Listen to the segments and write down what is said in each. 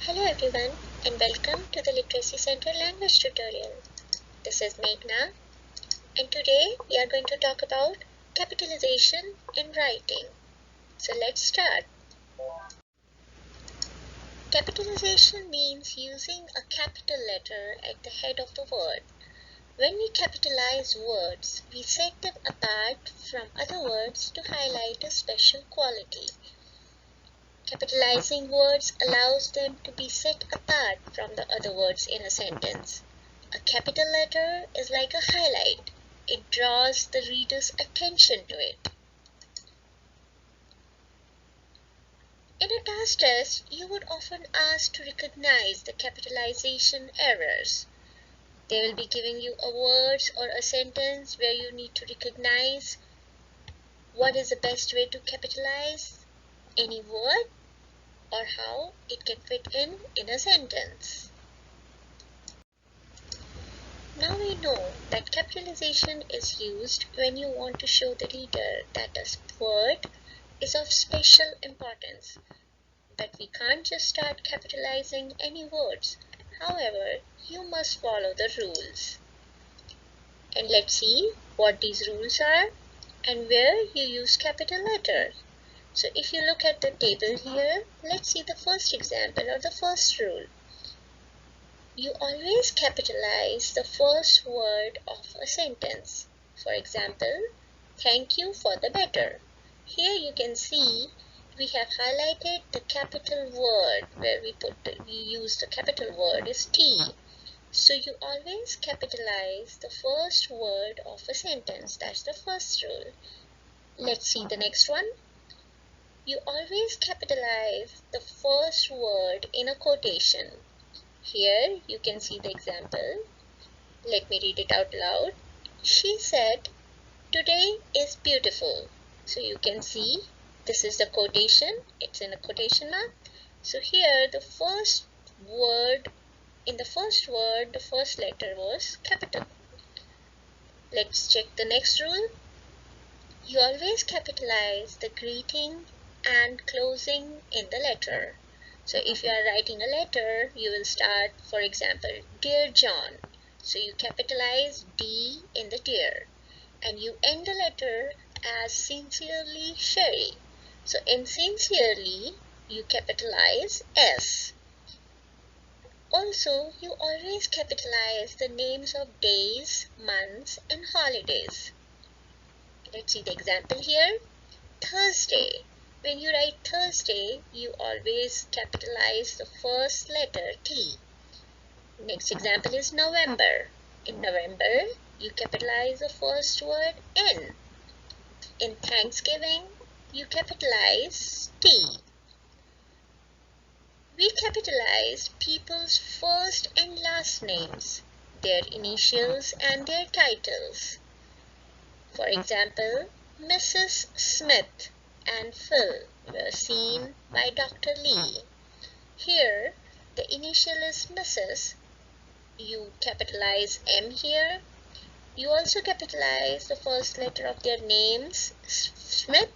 Hello everyone and welcome to the Literacy Center language tutorial. This is Meghna and today we are going to talk about capitalization in writing. So let's start. Capitalization means using a capital letter at the head of the word. When we capitalize words, we set them apart from other words to highlight a special quality. Capitalizing words allows them to be set apart from the other words in a sentence. A capital letter is like a highlight. It draws the reader's attention to it. In a task test, you would often ask to recognize the capitalization errors. They will be giving you a word or a sentence where you need to recognize what is the best way to capitalize any word or how it can fit in a sentence. Now we know that capitalization is used when you want to show the reader that a word is of special importance. But we can't just start capitalizing any words. However, you must follow the rules. And let's see what these rules are and where you use capital letters. So if you look at the table here, let's see the first example or the first rule. You always capitalize the first word of a sentence. For example, thank you for the better. Here you can see we have highlighted the capital word where we use the capital word is T. So you always capitalize the first word of a sentence. That's the first rule. Let's see the next one. You always capitalize the first word in a quotation. Here you can see the example. Let me read it out loud. She said, "Today is beautiful." So you can see this is the quotation. It's in a quotation mark. So here the first word, the first letter was capital. Let's check the next rule. You always capitalize the greeting and closing in the letter. So if you are writing a letter, you will start, for example, Dear John. So you capitalize D in the dear. And you end the letter as Sincerely Sherry. So in sincerely, you capitalize S. Also, you always capitalize the names of days, months, and holidays. Let's see the example here. Thursday. When you write Thursday, you always capitalize the first letter T. Next example is November. In November, you capitalize the first word N. In Thanksgiving, you capitalize T. We capitalize people's first and last names, their initials and their titles. For example, Mrs. Smith and Phil were seen by Dr. Lee. Here, the initial is Mrs. You capitalize M here. You also capitalize the first letter of their names, Smith,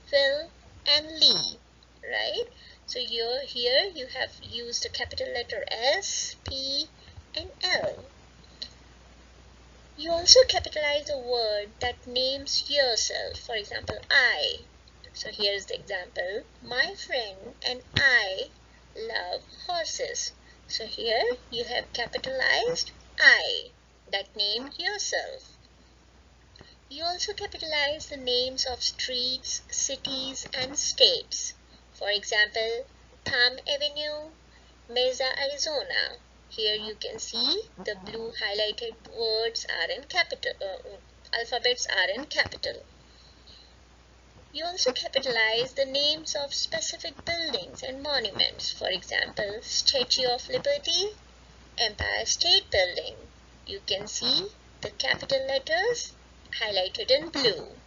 Phil, and Lee, right? So here you have used the capital letter S, P, and L. You also capitalize a word that names yourself. For example, I. So here's the example. My friend and I love horses. So here you have capitalized I, that name yourself. You also capitalize the names of streets, cities, and states. For example, Palm Avenue, Mesa, Arizona. Here you can see the blue highlighted words are in capital, alphabets are in capital. You also capitalize the names of specific buildings and monuments. For example, Statue of Liberty, Empire State Building. You can see the capital letters highlighted in blue.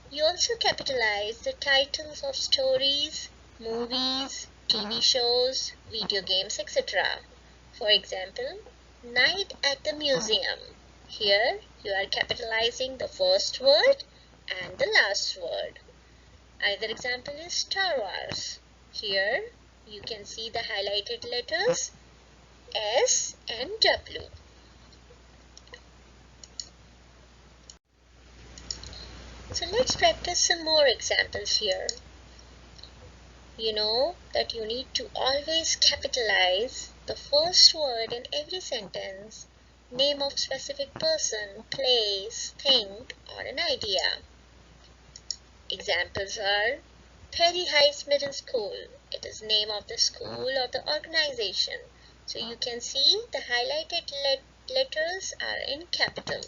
You also capitalize the titles of stories, movies, TV shows, video games, etc. For example, Night at the Museum. Here you are capitalizing the first word and the last word. Another example is Star Wars. Here you can see the highlighted letters S and W. So let's practice some more examples here. You know that you need to always capitalize the first word in every sentence, name of specific person, place, thing, or an idea. Examples are Perry Heights Middle School. It is name of the school or the organization. So you can see the highlighted letters are in capital.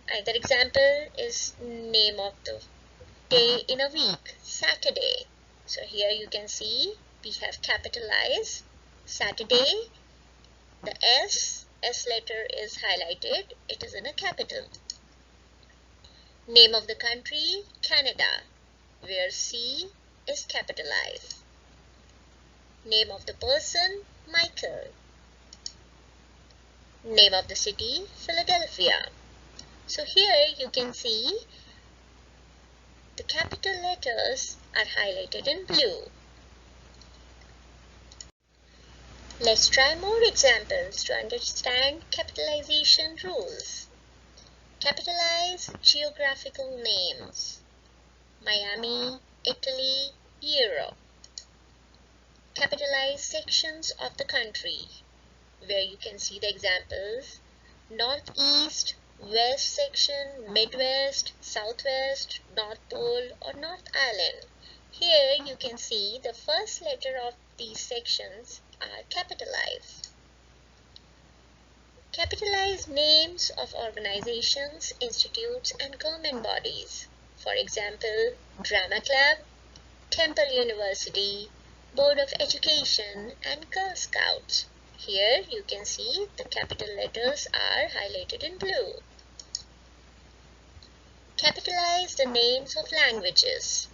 Another example is name of the day in a week, Saturday. So here you can see we have capitalized Saturday. The S letter is highlighted. It is in a capital. Name of the country, Canada, where C is capitalized. Name of the person, Michael. Name of the city, Philadelphia. So here you can see the capital letters are highlighted in blue. Let's try more examples to understand capitalization rules. Capitalize geographical names. Miami, Italy, Europe. Capitalize sections of the country, where you can see the examples: Northeast, West section, Midwest, Southwest, North Pole, or North Island. Here you can see the first letter of these sections are capitalized. Capitalize names of organizations, institutes, and government bodies. For example, Drama Club, Temple University, Board of Education, and Girl Scouts. Here you can see the capital letters are highlighted in blue. Capitalize the names of languages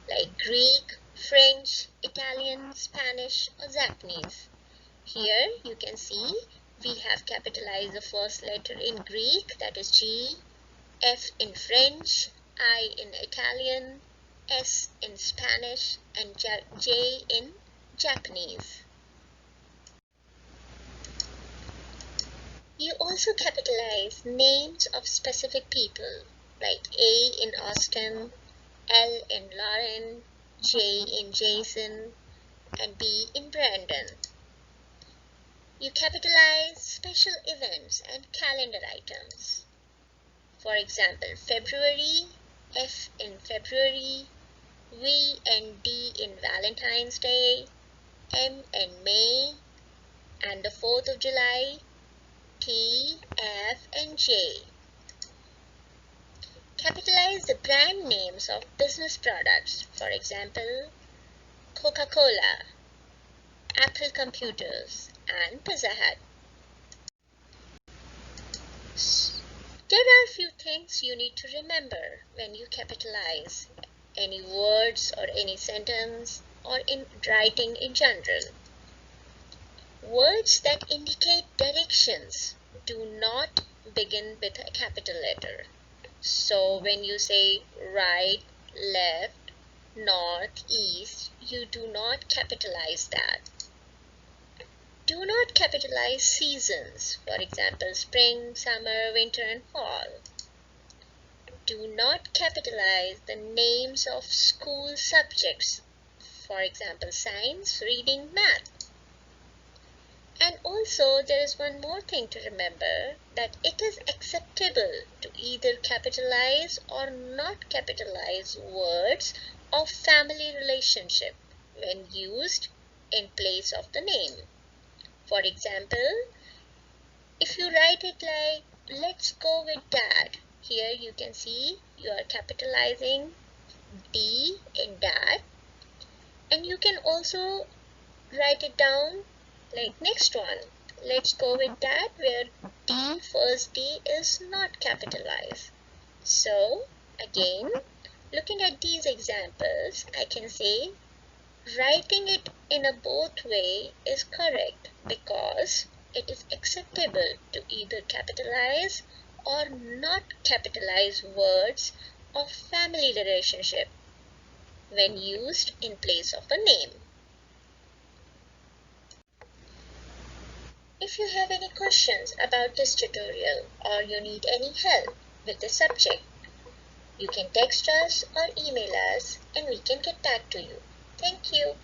like Greek, French, Italian, Spanish, or Japanese. Here you can see we have capitalized the first letter in Greek, that is G, F in French, I in Italian, S in Spanish, and J in Japanese. You also capitalize names of specific people like A in Austin, L in Lauren, J in Jason, and B in Brandon. You capitalize special events and calendar items. For example, February, F in February, V and D in Valentine's Day, M in May, and the 4th of July, T, F, and J. Capitalize the brand names of business products. For example, Coca-Cola, Apple Computers, and Pizza Hut. There are a few things you need to remember when you capitalize any words or any sentence or in writing in general. Words that indicate directions do not begin with a capital letter. So when you say right, left, north, east, you do not capitalize that. Do not capitalize seasons, for example, spring, summer, winter, and fall. Do not capitalize the names of school subjects, for example, science, reading, math. And also there is one more thing to remember, that it is acceptable to either capitalize or not capitalize words of family relationship when used in place of the name. For example, if you write it like, let's go with dad, here you can see you are capitalizing D in dad, and you can also write it down like next one, let's go with dad, where D, first D is not capitalized. So again, looking at these examples, I can say writing it in a both way is correct because it is acceptable to either capitalize or not capitalize words of family relationship when used in place of a name. If you have any questions about this tutorial or you need any help with the subject, you can text us or email us and we can get back to you. Thank you.